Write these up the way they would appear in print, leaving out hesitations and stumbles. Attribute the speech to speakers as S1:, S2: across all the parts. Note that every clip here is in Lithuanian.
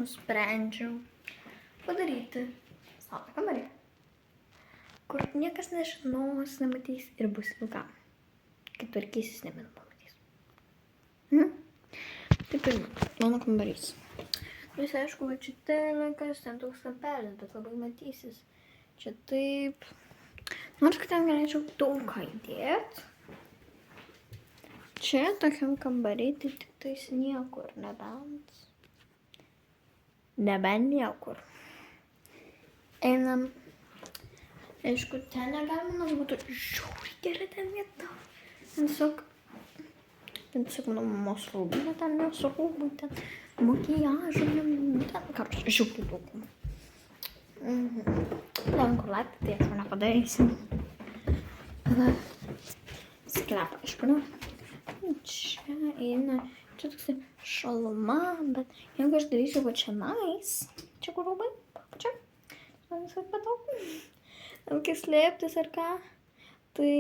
S1: nusprendžiau padaryti slaptą kambarį, kur niekas nežinos, nematys ir bus ilgam, kai tvarkysis nebepamatys. Tai pirma, mano kambarys. Vis aišku, va čia telekas, ten toks kampelis, bet labai matysis. Čia taip. Nors, kad ten galėčiau daug ką įdėt. Čia tokiam kambariai, tai tik tais niekur, nebent niekur. Einam. Aišku, ten negalima, nors būtų žiūri gera ten vieta. Tiesiog mano mamos rūbinė, ten jos rūbai, ten makiažai, ten kartu žiūri daug. Ten kur laiptai, tai aš nepadarysim. Tada sklepą išpaniu. Čia eina, čia toks šaluma, bet jeigu aš darysiu va čia čia kur rūbai, čia, man visai patogu. Tam kai slėptis ar ką, tai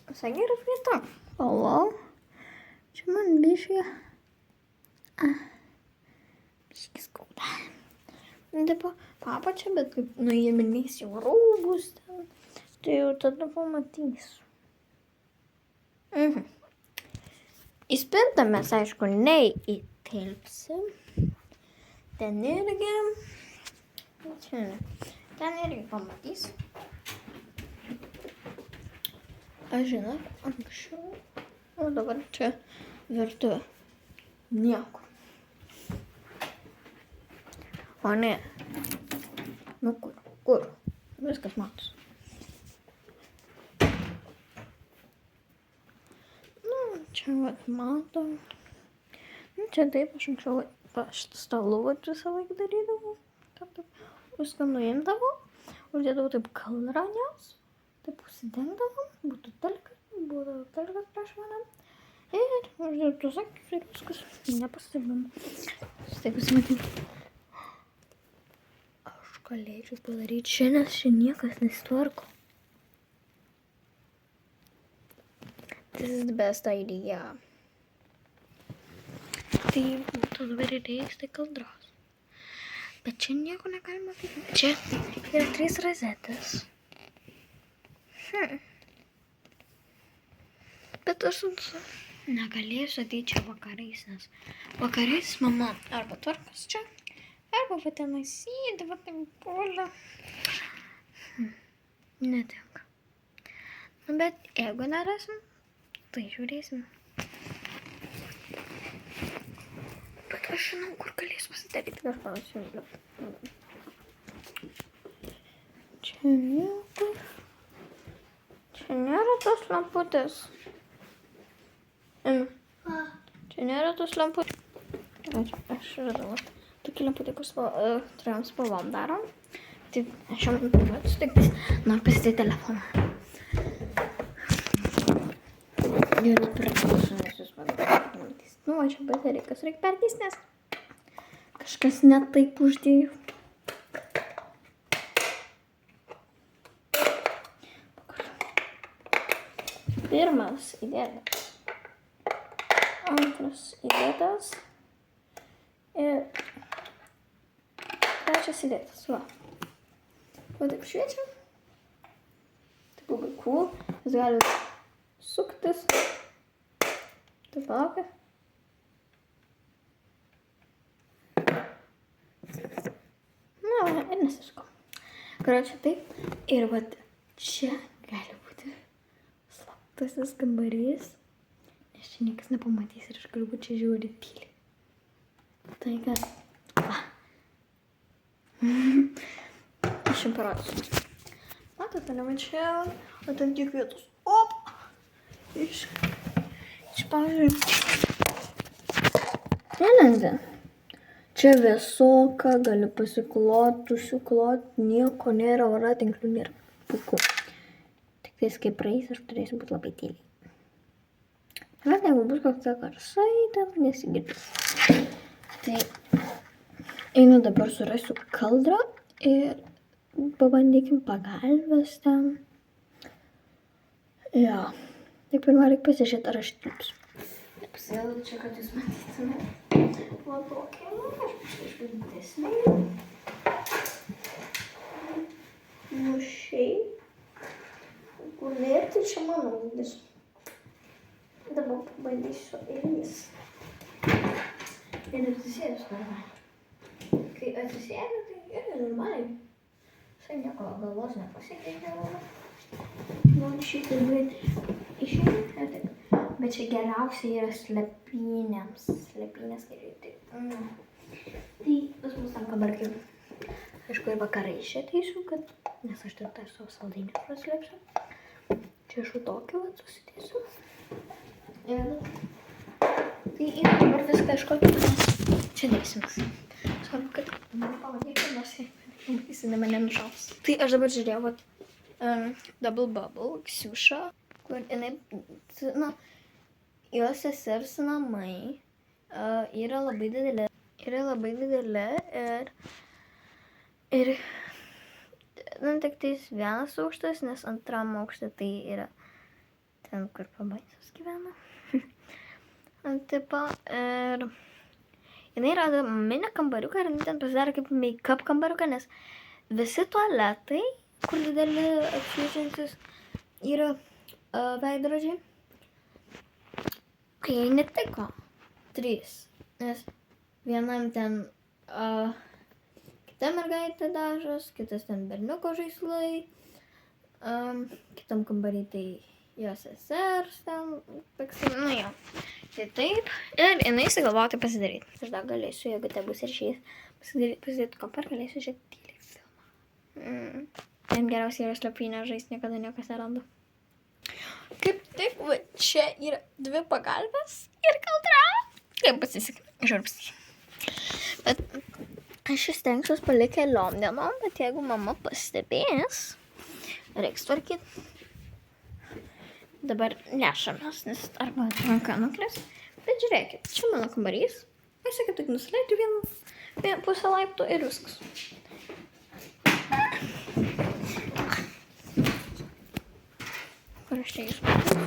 S1: visai geras vieta. Palauk, čia man biškį skauda. Taip, papačia, bet kaip nuėminės jau rūbus ten, tai jau tada pamatysiu. Į spintą mes, aišku, neįtilpsim. Ten irgi, čia ne, ten irgi pamatys. Aš žinau, anksčiau, o dabar čia virtuvė. Niekur. O ne. Nu kur? Viskas matos. Nu, čia vat mato. Nu, čia taip, aš anksčiau stalų visą laiką darydavau. Taip, viską nuimdavau, uždėdavau taip kalranės. Taip užsidengdavom, būtų telkas prieš mane. Ir uždirbtų sakius ir viskas. Nepastebim. Taip pasimatyti. Aš galėčiau padaryti čia, nes čia niekas nesitvarko. This is the best idea. Tai būtų dabar įdėjus tai kaldros. Bet čia nieko negalima daryti. Čia yra 3 rozetės. Bet aš negalėsiu ateiti čia vakarais, nes vakarais mama arba tvarkos čia, arba va tenai sėdi, va ten puola. Netinka. Bet jeigu nerasim, tai žiūrėsim. Bet aš žinau, kur galėsiu pasidaryti kažką atsiimti. Čia niekur. Čia nėra tos lamputės. Čia nėra tos lamputės. Aš radau. Tokį lamputę, kur turėjom spalvom darom. Tai aš jau metu tiktais noriu pasidėti telefoną. Geriau perkėsiu, nes jūs man pamatys. Nu, čia baterijos reikia perkėsti, nes kažkas ne taip uždėjo. Pirmas įdėtas, antras įdėtas ir trečias įdėtas. Va taip šviečia. Taip labai cool. Jūs galite suktis. Taip laukia. Na, ir nesiško. Karočią taip. Ir va čia gali būti slaptasis kambarys, nes čia niekas nepamatys ir aš galiu būti čia žiūri tyliai. Tai kad, va. Aš jums parodysiu. Matote, ne čia, o ten tiek vietos. Op! Pavyzdžiui, nelendė. Čia vėsoka, gali pasiklot, užsiklot, nieko nėra, voratinklių nėra. Puiku. Tais, kai praeis, aš turėsiu būti labai tyliai. Bet jeigu bus kokia garsai, ten nesigirdės. Tai einu dabar surasiu kaldrą ir pabandykim pagalbės ten. Jo. Tai pirma reikia pasižiūrėti, ar aš tilpsiu. apsielu čia, kad jūs matytumėte. Va tokia, aš kažkaip didesnė. Nu šiaip. Gulėti čia mano ūgis. Dabar pabandysiu eilės. Ir atsisėdus normaliai. Kai atsisėdu, tai irgi normaliai. Visai nieko galvos nepasikeitė. Noriu šitą duoti išėjti. Bet čia geriausiai yra slepynėms. Slepynės geriai. Tai pas mus tam kabarkiu. Aišku, ir vakarai čia ateisiu, nes aš tik tą savo saldainį praslėpsiu. Čia aš tokį susidėsiu. Ir tai dabar viską iškoti, nes čia dėsimės. Svarbu, kad mane pavadėtų, nors jis mane nušaus. Tai aš dabar žiūrėjau, Double Bubble, Ksiuša, kur jinai, jos sesers namai yra labai dideli. Ir tik tais vienas aukštas, nes antram aukšte tai yra ten, kur pabaisos gyvena. Tipo, ir jinai rado mini kambariuką ir ten pasidarė kaip make-up kambariuką, nes visi tualetai, kur dideli apšviečiantis, yra veidrodžiai. Kai jai netiko 3, nes vienam ten kita mergaitė dažas, kitas ten berniuko žaislai, kitam kambarį tai jos sesers ten, jo. Tai taip, ir jinai sugalvojo tai pasidaryti. Aš dar galėsiu, jeigu tai bus ir šiais, pasidaryti kompar, galėsiu žiūrėti tyliai filmą. Ten geriausiai yra slėpynė žaisti, niekada niekas neranda. Kaip tik, va, čia yra 2 pagalbės ir kaldra. Kaip pasisekė, žarpsti. Bet aš stengsiuos palikti keliom dienom, bet jeigu mama pastebės, reiks tvarkyti. Dabar nešamės, nes arba ranka nukris. Bet žiūrėkit, čia mano kambarys. Aš sakiau, tik nusileidžiu vieną pusę laiptų ir viskas. Kur aš čia išpatęsiu?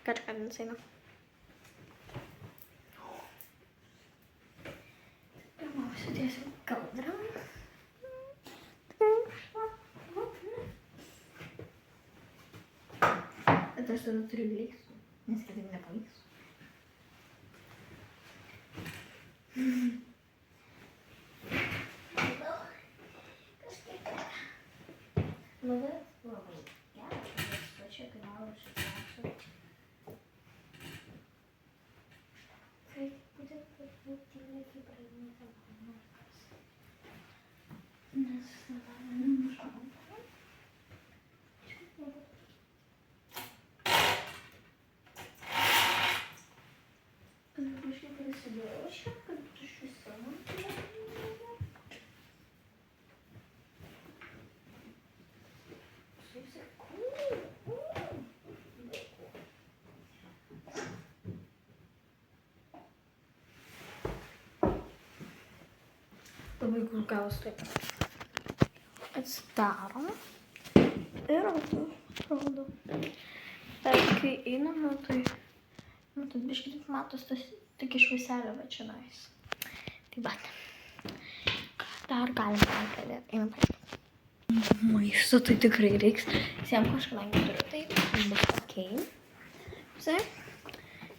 S1: Ką čia kabins eina? Sudėsiu kaldrą. Bet aš tada turiu gleiksų, nes kitaip nepavyks. Kažkaip yra. Bet labai geras, bet čia kai noriu šitą. Kaip būtent tyliai kaip praeidinėti. Nes nušauna. Aš prisidėjau šią, kad iš viso labai gulgaus taip. Atsidarom. Ir atrodo. Bet kai einame, tai biškai taip matos tas tik iš viselio, bet čia nais. Tai bet. Dar galim pakalbėti. Einam pažiūrėti. Maisto tai tikrai reiks. Visiems kažkadangi turiu taip. Bus okei. Visai.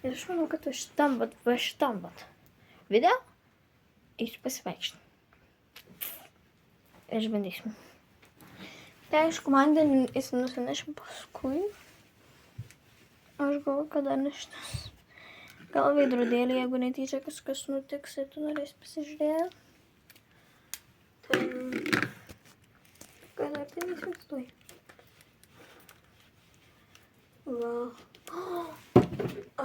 S1: Ir aš manau, kad va šitam video eisiu pasivaikščioti. Ir išbandysim. Tai aišku, vandenį nusinešim paskui. Aš galvoju, kada neštis. Gal veidrodėlį, jeigu netyčia kažkas nutiks, ir tu norėsi pasižiūrėti. Tai... Gal ar tai neįsivaizduoji? Va.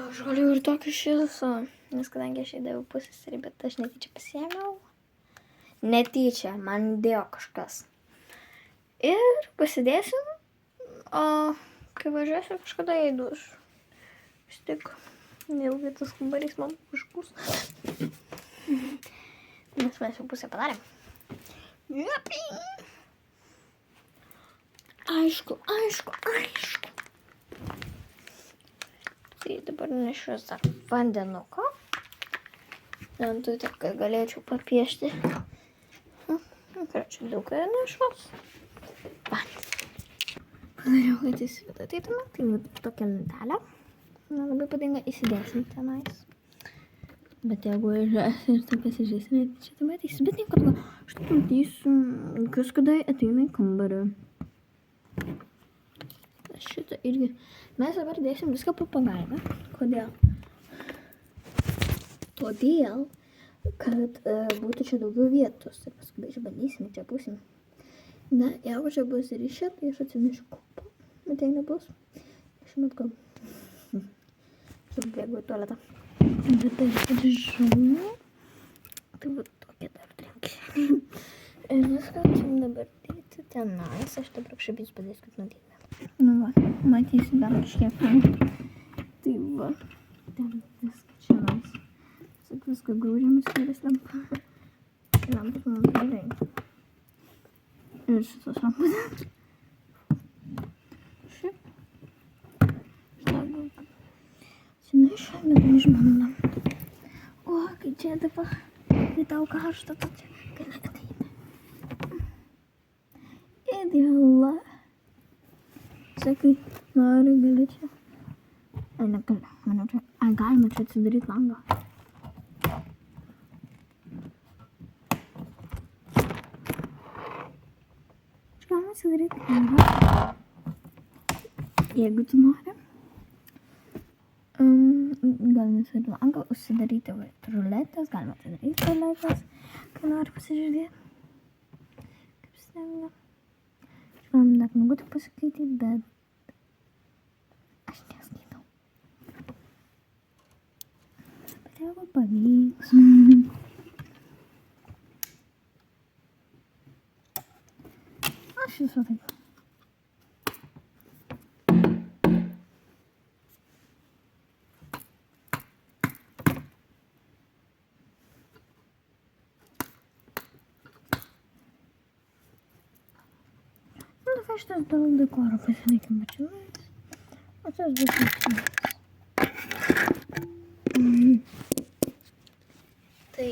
S1: Aš galiu ir tokį šilsą. Nes kadangi aš įdaviau pusseserį, bet aš netyčia pasiėmiau. Netyčia, man įdėjo kažkas. Ir pasidėsim, o kai važiuosiu, kažkada įduosiu. Vis tik, neilgai tas kambarys man užbus. Nes mes jau pusę padarėm. Jupi! Aišku. dabar nešios dar vandenuko. Lentų taip, kad galėčiau papiešti. Čia daug nešos. Padariau, kad įsiveda ateitumą. Tai tokia lentelė. Man labai patinka įsidėsim tenais. Bet jeigu ir tai pasižiūrėsime, tai čia tai matysi. Bet nieko tokio, aš tai matysiu, kažkada ateina į kambarį. Šitą irgi. Mes dabar dėsim viską po pagalbą. Kodėl? Todėl, kad būtų čia daugiau vietos. Ir paskui išbandysime, čia būsim. Na, jeigu čia bus ryšė, tai aš atsinešiu kopą. Bet jei nebus, aš matau. Čia bėgu į tualetą. Bet tai žinau. Tai va tokie dar trinkeliai. Ir viską čia dabar dėti tenais. Aš dabar apšaipys padės, kad matytume. Nu va, matysi dar kažkiek. Tai va, ten viską čia nais. Sak viską grūžiamas kėlės lampa. Lampas man gerai. Ir šitos lampas. Šiaip. Štai. Sineša, bet užmanam. O, kai čia dabar, kai tau karšta, tu čia gali ateiti. Idealu. Sakai, noriu, gali čia. Ai, negali. Manau, čia. Ai, galima čia atsidaryti langą. Čia galima atsidaryti langą. Jeigu tu nori. Galima atsidaryti langą, užsidaryti ruletės. Galima atsidaryti ruletės. Kai nori pasižiūrėti. Kaip stengia. Man dar negu tik pasakyti, bet aš neskaitau. Bet jeigu pavyks. Aš visą taip. Šitas daug dekoro pasilikim mačinais. O tas bus mačinais. Tai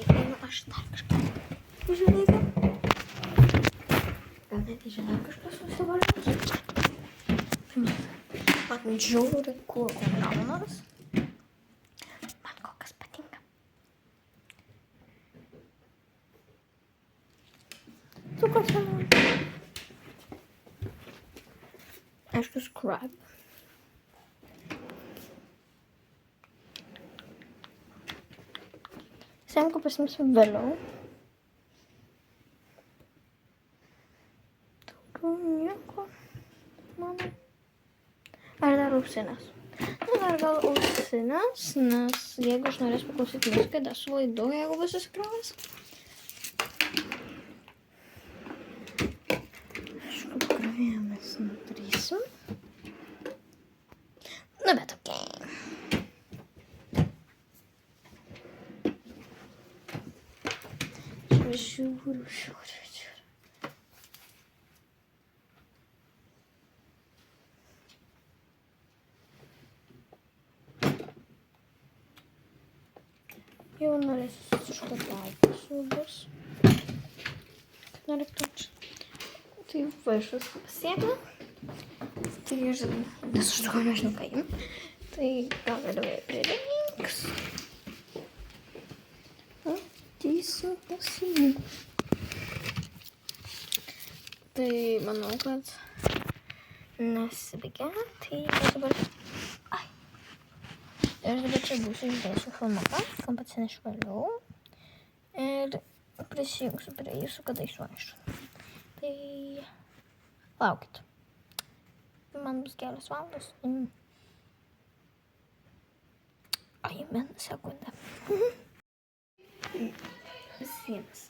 S1: aš dar kažką pažiūrėti. Gal net žinau kažkas susivalgys. Man žiauri kuo gaunas. Man kokias patinka. Cukas man. Aišku, scrub. Semku pasimsim vėliau. Daugiau nieko. Mano. Ar dar ausinės? Nu, dar gal ausinės, nes jeigu aš norės paklausyti muziką, dar su laidu, jeigu bus įsikrovęs. Aišku, pakrovėjomės nutrysim. Nu, bet okei. Žiūriu. Jau norėsiu suškotauti subas. Kad nereiktų čia. Tai vašas pasiėmė. Tai aš nesuštukau, nežinau ką jim. Tai gal vėliau prireiks. Ateisiu pasiimti. Tai manau, kad nesibaigia. Tai aš dabar... Ai. Tai aš dabar čia būsiu išdėsiu filmuką, kam atsinešiu vėliau. Ir prisijungsiu prie jūsų, kada išvažiu. Tai laukit. Man bus kelios valandos. Ai, vieną sekundę. Visiems